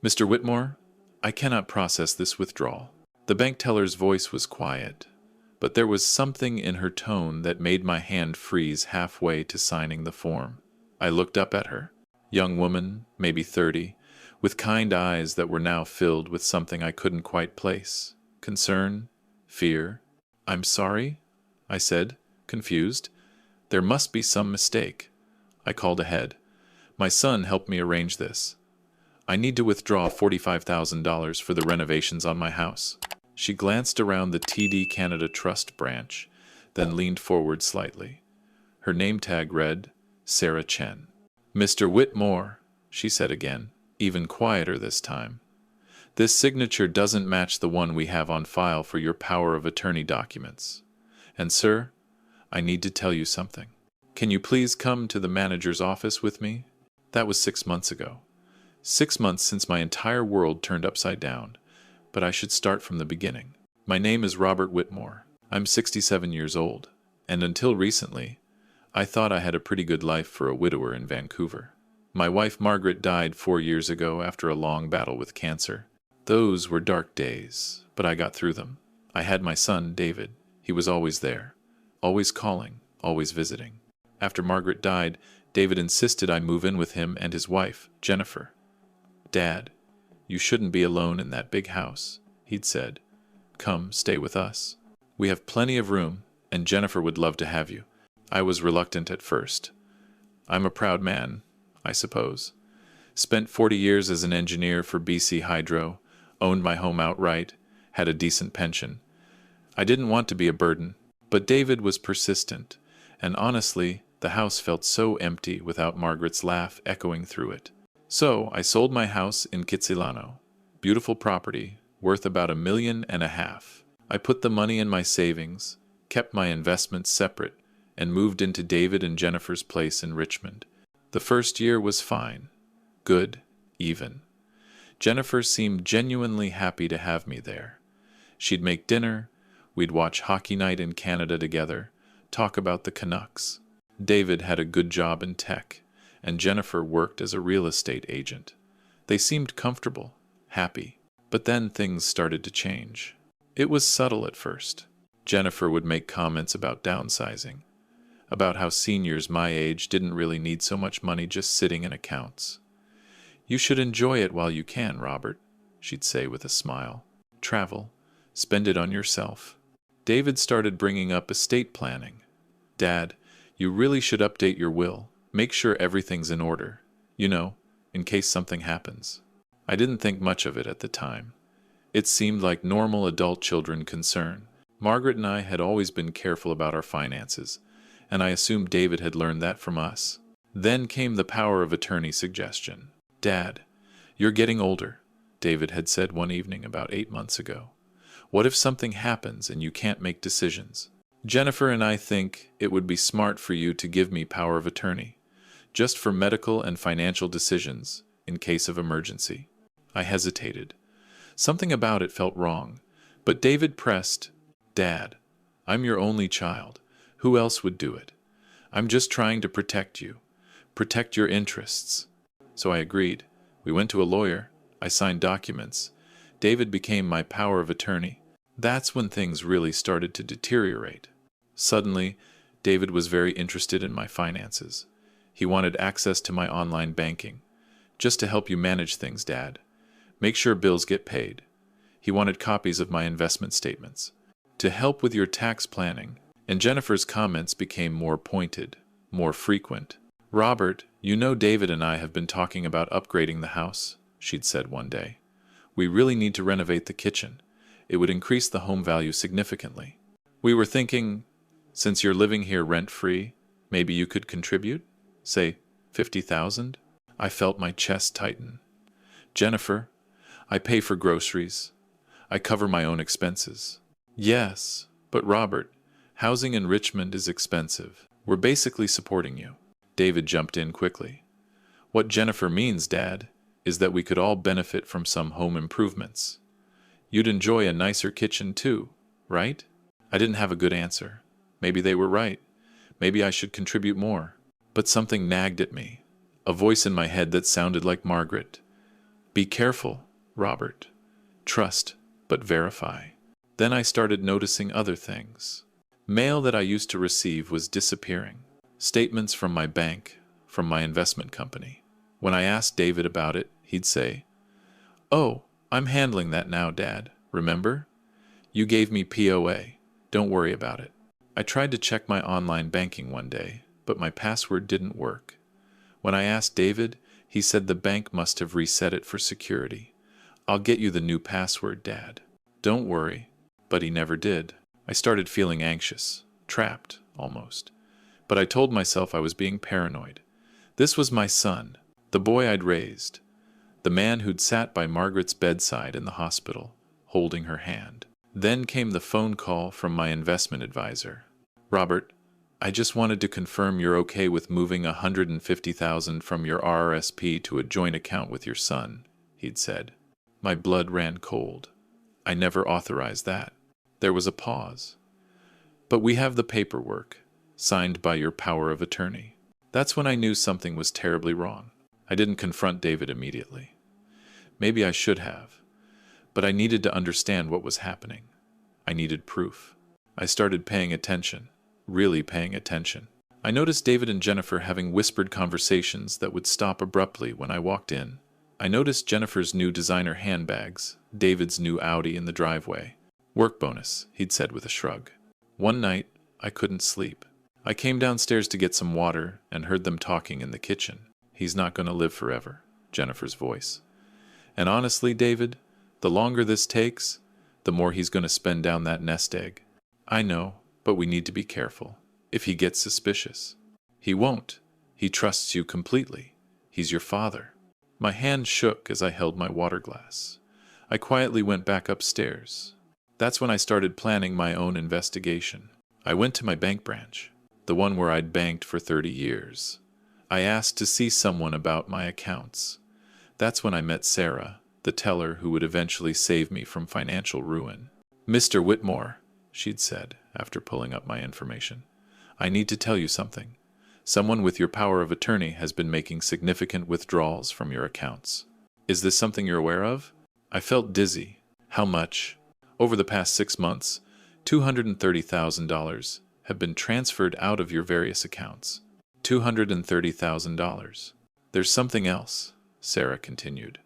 Mr. Whitmore, I cannot process this withdrawal. The bank teller's voice was quiet, but there was something in her tone that made my hand freeze halfway to signing the form. I looked up at her. Young woman, maybe 30, with kind eyes that were now filled with something I couldn't quite place. Concern? Fear? I'm sorry, I said, confused. There must be some mistake. I called ahead. My son helped me arrange this. I need to withdraw $45,000 for the renovations on my house. She glanced around the TD Canada Trust branch, then leaned forward slightly. Her name tag read, Sarah Chen. Mr. Whitmore, she said again, even quieter this time. This signature doesn't match the one we have on file for your power of attorney documents. And sir, I need to tell you something. Can you please come to the manager's office with me? That was 6 months ago. 6 months since my entire world turned upside down, but I should start from the beginning. My name is Robert Whitmore. I'm 67 years old, and until recently, I thought I had a pretty good life for a widower in Vancouver. My wife Margaret died 4 years ago after a long battle with cancer. Those were dark days, but I got through them. I had my son, David. He was always there, always calling, always visiting. After Margaret died, David insisted I move in with him and his wife, Jennifer. Dad, you shouldn't be alone in that big house, he'd said. Come, stay with us. We have plenty of room, and Jennifer would love to have you. I was reluctant at first. I'm a proud man, I suppose. Spent 40 years as an engineer for BC Hydro, owned my home outright, had a decent pension. I didn't want to be a burden, but David was persistent, and honestly, the house felt so empty without Margaret's laugh echoing through it. So I sold my house in Kitsilano, beautiful property, worth about $1.5 million. I put the money in my savings, kept my investments separate, and moved into David and Jennifer's place in Richmond. The first year was fine, good, even. Jennifer seemed genuinely happy to have me there. She'd make dinner, we'd watch hockey night in Canada together, talk about the Canucks. David had a good job in tech, and Jennifer worked as a real estate agent. They seemed comfortable, happy, but then things started to change. It was subtle at first. Jennifer would make comments about downsizing, about how seniors my age didn't really need so much money just sitting in accounts. You should enjoy it while you can, Robert, she'd say with a smile. Travel, spend it on yourself. David started bringing up estate planning. Dad, you really should update your will. Make sure everything's in order, you know, in case something happens. I didn't think much of it at the time. It seemed like normal adult children concern. Margaret and I had always been careful about our finances, and I assumed David had learned that from us. Then came the power of attorney suggestion. Dad, you're getting older, David had said one evening about 8 months ago. What if something happens and you can't make decisions? Jennifer and I think it would be smart for you to give me power of attorney, just for medical and financial decisions in case of emergency. I hesitated. Something about it felt wrong, but David pressed, Dad, I'm your only child. Who else would do it? I'm just trying to protect you, protect your interests. So I agreed. We went to a lawyer. I signed documents. David became my power of attorney. That's when things really started to deteriorate. Suddenly, David was very interested in my finances. He wanted access to my online banking. Just to help you manage things, Dad. Make sure bills get paid. He wanted copies of my investment statements. To help with your tax planning. And Jennifer's comments became more pointed, more frequent. Robert, you know David and I have been talking about upgrading the house, she'd said one day. We really need to renovate the kitchen. It would increase the home value significantly. We were thinking, since you're living here rent-free, maybe you could contribute? Say, $50,000? I felt my chest tighten. Jennifer, I pay for groceries. I cover my own expenses. Yes, but Robert, housing in Richmond is expensive. We're basically supporting you. David jumped in quickly. What Jennifer means, Dad, is that we could all benefit from some home improvements. You'd enjoy a nicer kitchen too, right? I didn't have a good answer. Maybe they were right. Maybe I should contribute more. But something nagged at me. A voice in my head that sounded like Margaret. Be careful, Robert. Trust, but verify. Then I started noticing other things. Mail that I used to receive was disappearing. Statements from my bank, from my investment company. When I asked David about it, he'd say, "Oh, I'm handling that now, Dad. Remember? You gave me POA. Don't worry about it." I tried to check my online banking one day, but my password didn't work. When I asked David, he said the bank must have reset it for security. "I'll get you the new password, Dad. Don't worry." But he never did. I started feeling anxious, trapped, almost. But I told myself I was being paranoid. This was my son, the boy I'd raised, the man who'd sat by Margaret's bedside in the hospital, holding her hand. Then came the phone call from my investment advisor. "Robert, I just wanted to confirm you're okay with moving $150,000 from your RRSP to a joint account with your son," he'd said. My blood ran cold. I never authorized that. There was a pause. "But we have the paperwork, signed by your power of attorney." That's when I knew something was terribly wrong. I didn't confront David immediately. Maybe I should have. But I needed to understand what was happening. I needed proof. I started paying attention, really paying attention. I noticed David and Jennifer having whispered conversations that would stop abruptly when I walked in. I noticed Jennifer's new designer handbags, David's new Audi in the driveway. "Work bonus," he'd said with a shrug. One night, I couldn't sleep. I came downstairs to get some water and heard them talking in the kitchen. "He's not going to live forever," Jennifer's voice. "And honestly, David, the longer this takes, the more he's going to spend down that nest egg." "I know, but we need to be careful. If he gets suspicious." "He won't. He trusts you completely. He's your father." My hand shook as I held my water glass. I quietly went back upstairs. That's when I started planning my own investigation. I went to my bank branch, the one where I'd banked for 30 years. I asked to see someone about my accounts. That's when I met Sarah, the teller who would eventually save me from financial ruin. "Mr. Whitmore," she'd said, after pulling up my information, "I need to tell you something. Someone with your power of attorney has been making significant withdrawals from your accounts. Is this something you're aware of?" I felt dizzy. "How much?" "Over the past 6 months, $230,000 have been transferred out of your various accounts." $230,000. "There's something else," Sarah continued.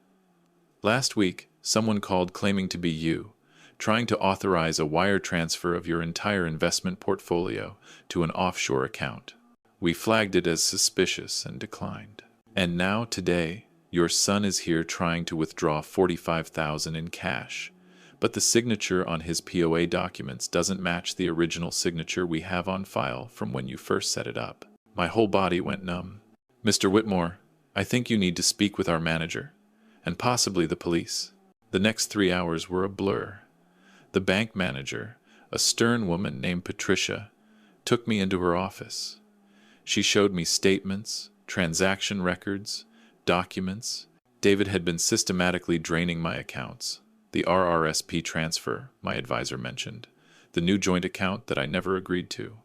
"Last week, someone called claiming to be you, trying to authorize a wire transfer of your entire investment portfolio to an offshore account. We flagged it as suspicious and declined. And now, today, your son is here trying to withdraw $45,000 in cash. But the signature on his POA documents doesn't match the original signature we have on file from when you first set it up." My whole body went numb. "Mr. Whitmore, I think you need to speak with our manager, and possibly the police." The next 3 hours were a blur. The bank manager, a stern woman named Patricia, took me into her office. She showed me statements, transaction records, documents. David had been systematically draining my accounts. The RRSP transfer, my advisor mentioned, the new joint account that I never agreed to.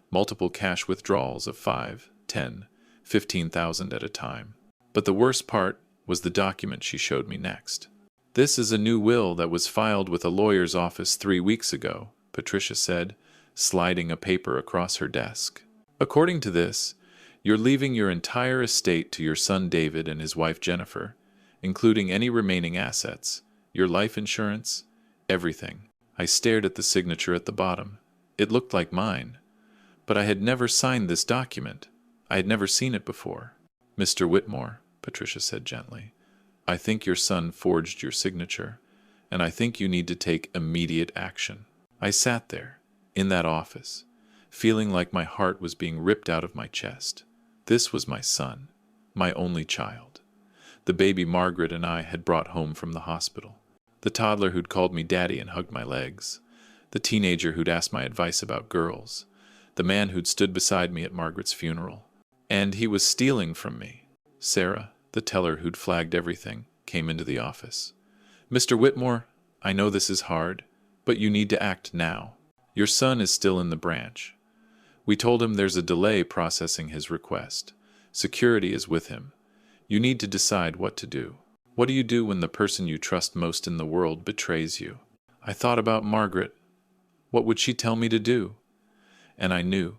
Multiple cash withdrawals of 5, 10, 15,000 at a time. But the worst part was the document she showed me next. "This is a new will that was filed with a lawyer's office 3 weeks ago," Patricia said, sliding a paper across her desk. "According to this, you're leaving your entire estate to your son David and his wife Jennifer, including any remaining assets, your life insurance, everything." I stared at the signature at the bottom. It looked like mine. But I had never signed this document. I had never seen it before. "Mr. Whitmore," Patricia said gently, "I think your son forged your signature, and I think you need to take immediate action." I sat there, in that office, feeling like my heart was being ripped out of my chest. This was my son, my only child. The baby Margaret and I had brought home from the hospital. The toddler who'd called me daddy and hugged my legs. The teenager who'd asked my advice about girls. The man who'd stood beside me at Margaret's funeral. And he was stealing from me. Sarah, the teller who'd flagged everything, came into the office. "Mr. Whitmore, I know this is hard, but you need to act now. Your son is still in the branch. We told him there's a delay processing his request. Security is with him. You need to decide what to do." What do you do when the person you trust most in the world betrays you? I thought about Margaret. What would she tell me to do? And I knew.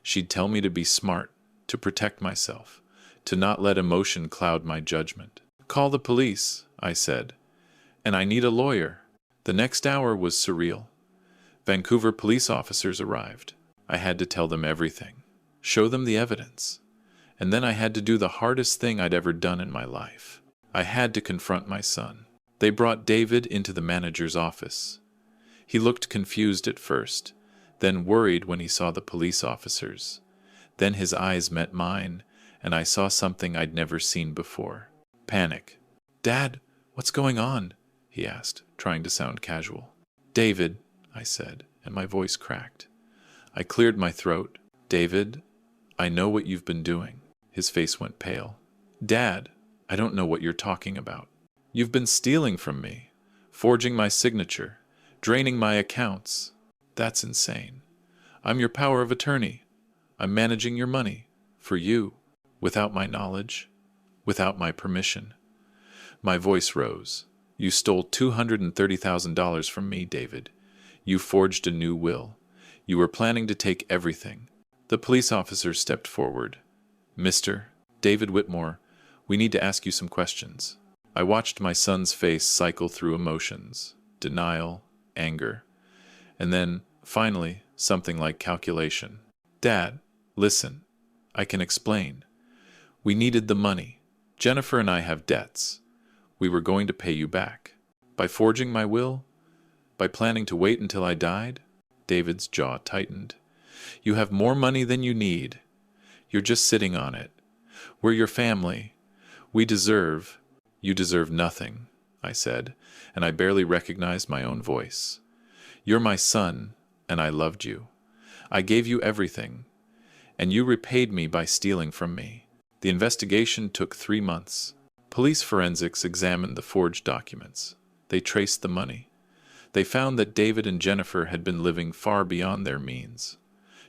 She'd tell me to be smart, to protect myself, to not let emotion cloud my judgment. Call the police, I said. And I need a lawyer. The next hour was surreal. Vancouver police officers arrived. I had to tell them everything, show them the evidence. And then I had to do the hardest thing I'd ever done in my life. I had to confront my son. They brought David into the manager's office. He looked confused at first, then worried when he saw the police officers. Then his eyes met mine, and I saw something I'd never seen before. Panic. "Dad, what's going on?" he asked, trying to sound casual. "David," I said, and my voice cracked. I cleared my throat. "David, I know what you've been doing." His face went pale. "Dad, I don't know what you're talking about. You've been stealing from me, forging my signature, draining my accounts. That's insane. I'm your power of attorney. I'm managing your money. For you. Without my knowledge. Without my permission." My voice rose. "You stole $230,000 from me, David. You forged a new will. You were planning to take everything." The police officer stepped forward. "Mr. David Whitmore, we need to ask you some questions." I watched my son's face cycle through emotions, denial, anger, and then, finally, something like calculation. "Dad, listen. I can explain. We needed the money. Jennifer and I have debts. We were going to pay you back. By forging my will? By planning to wait until I died?" David's jaw tightened. "You have more money than you need. You're just sitting on it. We're your family. We deserve—" "You deserve nothing," I said, and I barely recognized my own voice. "You're my son, and I loved you. I gave you everything, and you repaid me by stealing from me." The investigation took 3 months. Police forensics examined the forged documents. They traced the money. They found that David and Jennifer had been living far beyond their means.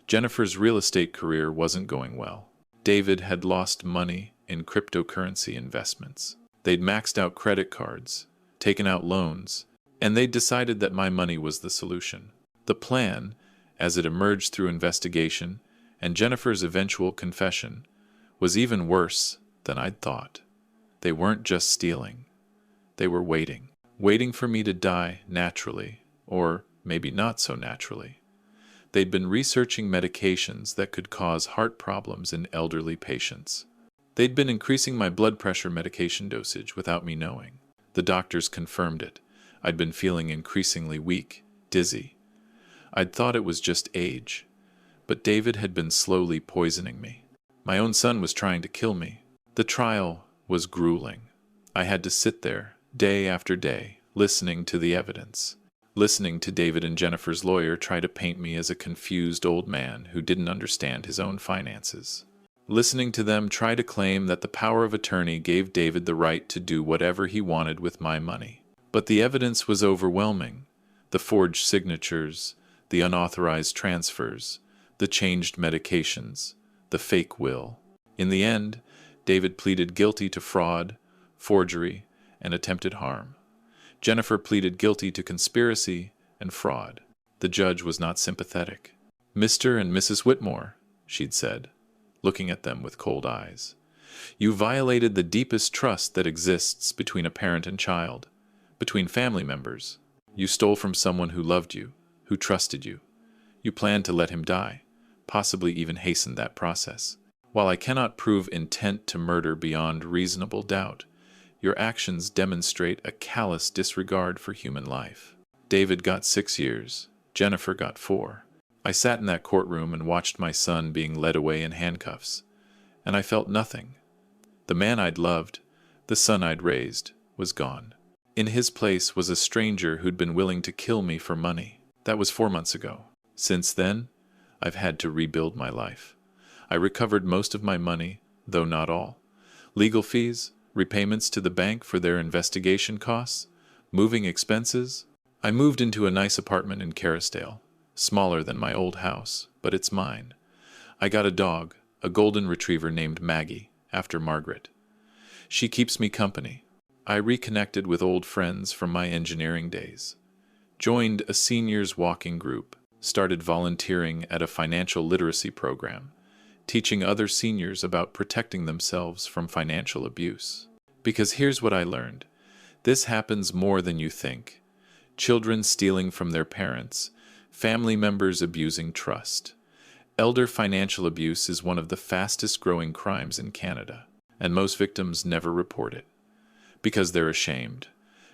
Jennifer's real estate career wasn't going well. David had lost money in cryptocurrency investments. They'd maxed out credit cards, taken out loans, and they'd decided that my money was the solution. The plan, as it emerged through investigation and Jennifer's eventual confession, was even worse than I'd thought. They weren't just stealing. They were waiting. Waiting for me to die naturally, or maybe not so naturally. They'd been researching medications that could cause heart problems in elderly patients. They'd been increasing my blood pressure medication dosage without me knowing. The doctors confirmed it. I'd been feeling increasingly weak, dizzy. I'd thought it was just age. But David had been slowly poisoning me. My own son was trying to kill me. The trial was grueling. I had to sit there, day after day, listening to the evidence. Listening to David and Jennifer's lawyer try to paint me as a confused old man who didn't understand his own finances. Listening to them try to claim that the power of attorney gave David the right to do whatever he wanted with my money. But the evidence was overwhelming. The forged signatures, the unauthorized transfers, the changed medications, the fake will. In the end, David pleaded guilty to fraud, forgery, and attempted harm. Jennifer pleaded guilty to conspiracy and fraud. The judge was not sympathetic. "Mr. and Mrs. Whitmore," she'd said, looking at them with cold eyes, "you violated the deepest trust that exists between a parent and child, between family members. You stole from someone who loved you, who trusted you. You planned to let him die, possibly even hasten that process. While I cannot prove intent to murder beyond reasonable doubt, your actions demonstrate a callous disregard for human life." David got 6 years. Jennifer got 4. I sat in that courtroom and watched my son being led away in handcuffs, and I felt nothing. The man I'd loved, the son I'd raised, was gone. In his place was a stranger who'd been willing to kill me for money. That was 4 months ago. Since then, I've had to rebuild my life. I recovered most of my money, though not all. Legal fees, repayments to the bank for their investigation costs, moving expenses. I moved into a nice apartment in Kerrisdale, smaller than my old house, but it's mine. I got a dog, a golden retriever named Maggie, after Margaret. She keeps me company. I reconnected with old friends from my engineering days, joined a seniors walking group, started volunteering at a financial literacy program, teaching other seniors about protecting themselves from financial abuse. Because here's what I learned. This happens more than you think. Children stealing from their parents, family members abusing trust. Elder financial abuse is one of the fastest growing crimes in Canada, and most victims never report it. Because they're ashamed.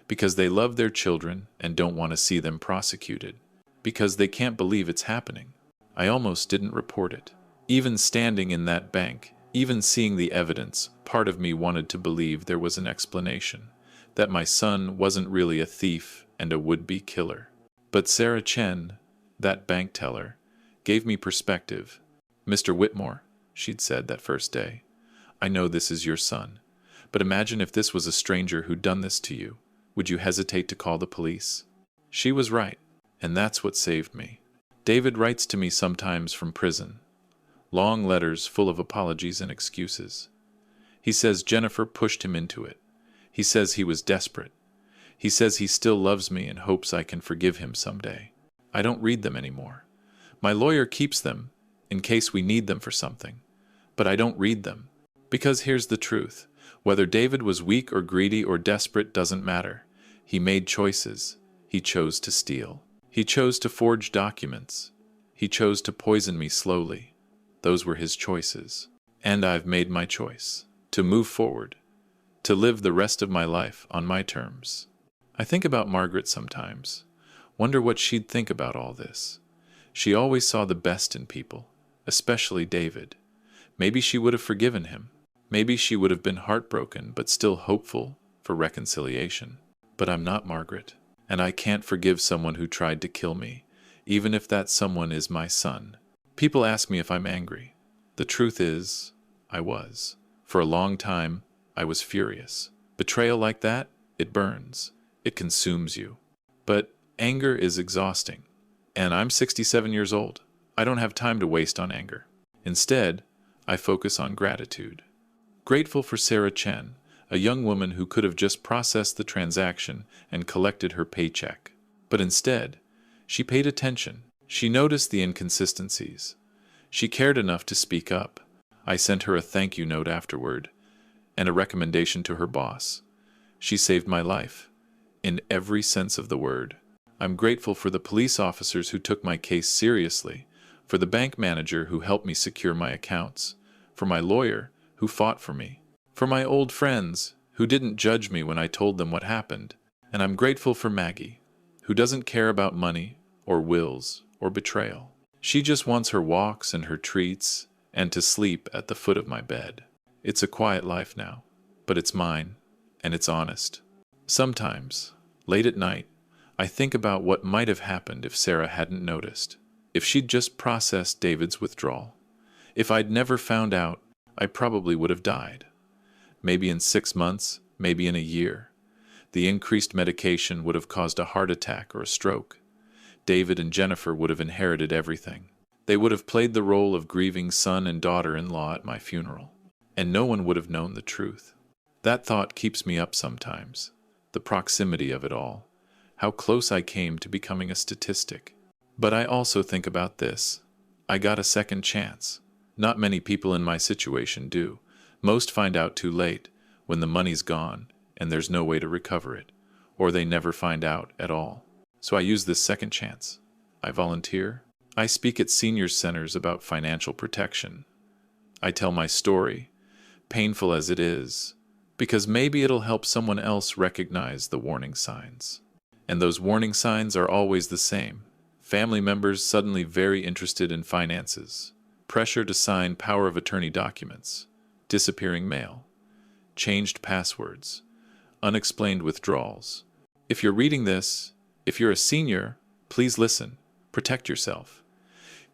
Because they love their children and don't want to see them prosecuted. Because they can't believe it's happening. I almost didn't report it. Even standing in that bank, even seeing the evidence, part of me wanted to believe there was an explanation, that my son wasn't really a thief and a would-be killer. But Sarah Chen, that bank teller, gave me perspective. "Mr. Whitmore," she'd said that first day, "I know this is your son, but imagine if this was a stranger who'd done this to you. Would you hesitate to call the police?" She was right, and that's what saved me. David writes to me sometimes from prison. Long letters full of apologies and excuses. He says Jennifer pushed him into it. He says he was desperate. He says he still loves me and hopes I can forgive him someday. I don't read them anymore. My lawyer keeps them, in case we need them for something. But I don't read them. Because here's the truth. Whether David was weak or greedy or desperate doesn't matter. He made choices. He chose to steal. He chose to forge documents. He chose to poison me slowly. Those were his choices. And I've made my choice. To move forward. To live the rest of my life on my terms. I think about Margaret sometimes. Wonder what she'd think about all this. She always saw the best in people, especially David. Maybe she would have forgiven him. Maybe she would have been heartbroken but still hopeful for reconciliation. But I'm not Margaret, and I can't forgive someone who tried to kill me, even if that someone is my son. People ask me if I'm angry. The truth is, I was. For a long time, I was furious. Betrayal like that, it burns. It consumes you. But anger is exhausting. And I'm 67 years old. I don't have time to waste on anger. Instead, I focus on gratitude. Grateful for Sarah Chen, a young woman who could have just processed the transaction and collected her paycheck. But instead, she paid attention. She noticed the inconsistencies. She cared enough to speak up. I sent her a thank you note afterward, and a recommendation to her boss. She saved my life, in every sense of the word. I'm grateful for the police officers who took my case seriously, for the bank manager who helped me secure my accounts, for my lawyer who fought for me, for my old friends who didn't judge me when I told them what happened, and I'm grateful for Maggie, who doesn't care about money or wills or betrayal. She just wants her walks and her treats and to sleep at the foot of my bed. It's a quiet life now, but it's mine, and it's honest. Sometimes, late at night, I think about what might have happened if Sarah hadn't noticed, if she'd just processed David's withdrawal. If I'd never found out, I probably would have died. Maybe in 6 months, maybe in a year. The increased medication would have caused a heart attack or a stroke. David and Jennifer would have inherited everything. They would have played the role of grieving son and daughter-in-law at my funeral, and no one would have known the truth. That thought keeps me up sometimes, the proximity of it all, how close I came to becoming a statistic. But I also think about this. I got a second chance. Not many people in my situation do. Most find out too late, when the money's gone and there's no way to recover it, or they never find out at all. So I use this second chance. I volunteer. I speak at senior centers about financial protection. I tell my story, painful as it is, because maybe it'll help someone else recognize the warning signs. And those warning signs are always the same. Family members suddenly very interested in finances, pressure to sign power of attorney documents, disappearing mail, changed passwords, unexplained withdrawals. If you're reading this, if you're a senior, please listen. Protect yourself.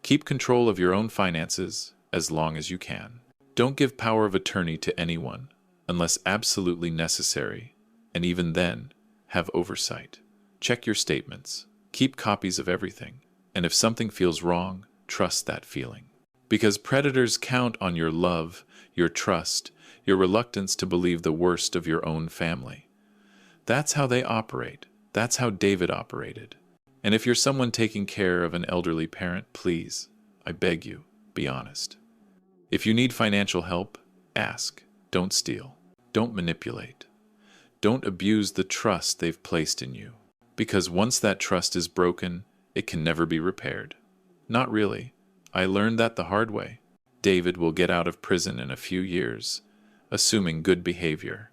Keep control of your own finances as long as you can. Don't give power of attorney to anyone unless absolutely necessary, and even then, have oversight. Check your statements. Keep copies of everything. And if something feels wrong, trust that feeling. Because predators count on your love, your trust, your reluctance to believe the worst of your own family. That's how they operate. That's how David operated. And if you're someone taking care of an elderly parent, please, I beg you, be honest. If you need financial help, ask. Don't steal. Don't manipulate. Don't abuse the trust they've placed in you. Because once that trust is broken, it can never be repaired. Not really. I learned that the hard way. David will get out of prison in a few years, assuming good behavior.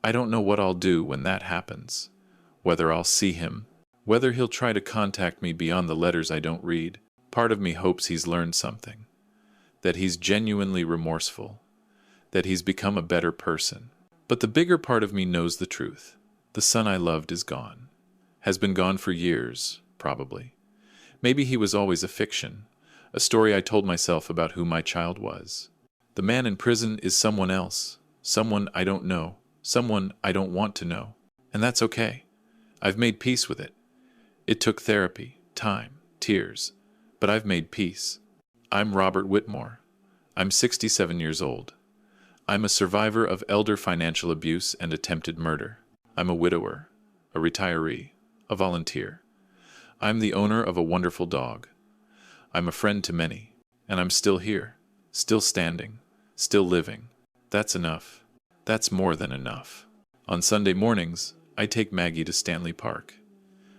I don't know what I'll do when that happens. Whether I'll see him, whether he'll try to contact me beyond the letters I don't read. Part of me hopes he's learned something. That he's genuinely remorseful. That he's become a better person. But the bigger part of me knows the truth. The son I loved is gone. Has been gone for years, probably. Maybe he was always a fiction, a story I told myself about who my child was. The man in prison is someone else, someone I don't know, someone I don't want to know. And that's okay. I've made peace with it. It took therapy, time, tears, but I've made peace. I'm Robert Whitmore. I'm 67 years old. I'm a survivor of elder financial abuse and attempted murder. I'm a widower, a retiree, a volunteer. I'm the owner of a wonderful dog. I'm a friend to many, and I'm still here, still standing, still living. That's enough. That's more than enough. On Sunday mornings, I take Maggie to Stanley Park.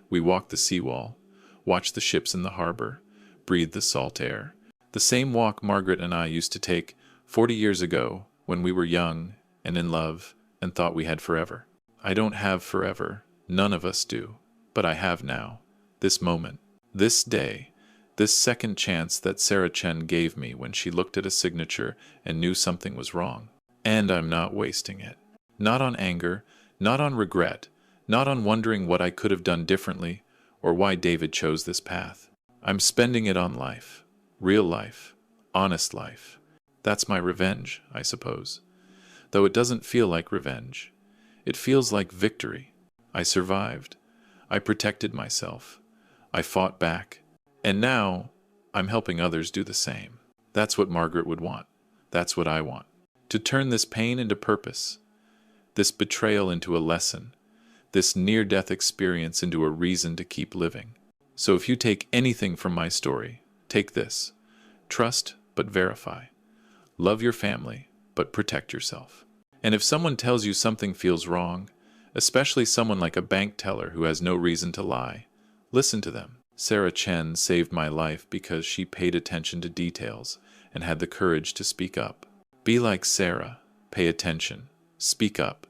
We walk the seawall, watch the ships in the harbor, breathe the salt air. The same walk Margaret and I used to take 40 years ago when we were young and in love and thought we had forever. I don't have forever. None of us do. But I have now. This moment. This day. This second chance that Sarah Chen gave me when she looked at a signature and knew something was wrong. And I'm not wasting it. Not on anger, not on regret, not on wondering what I could have done differently or why David chose this path. I'm spending it on life. Real life. Honest life. That's my revenge, I suppose. Though it doesn't feel like revenge. It feels like victory. I survived. I protected myself. I fought back. And now, I'm helping others do the same. That's what Margaret would want. That's what I want. To turn this pain into purpose. This betrayal into a lesson. This near-death experience into a reason to keep living. So if you take anything from my story, take this. Trust, but verify. Love your family, but protect yourself. And if someone tells you something feels wrong, especially someone like a bank teller who has no reason to lie, listen to them. Sarah Chen saved my life because she paid attention to details and had the courage to speak up. Be like Sarah. Pay attention. Speak up.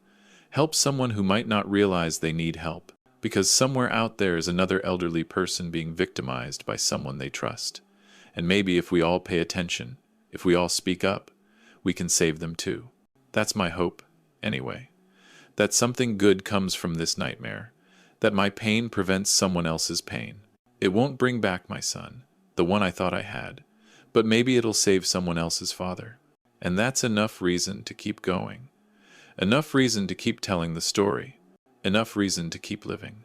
Help someone who might not realize they need help, because somewhere out there is another elderly person being victimized by someone they trust. And maybe if we all pay attention, if we all speak up, we can save them too. That's my hope, anyway. That something good comes from this nightmare. That my pain prevents someone else's pain. It won't bring back my son, the one I thought I had, but maybe it'll save someone else's father. And that's enough reason to keep going. Enough reason to keep telling the story. Enough reason to keep living.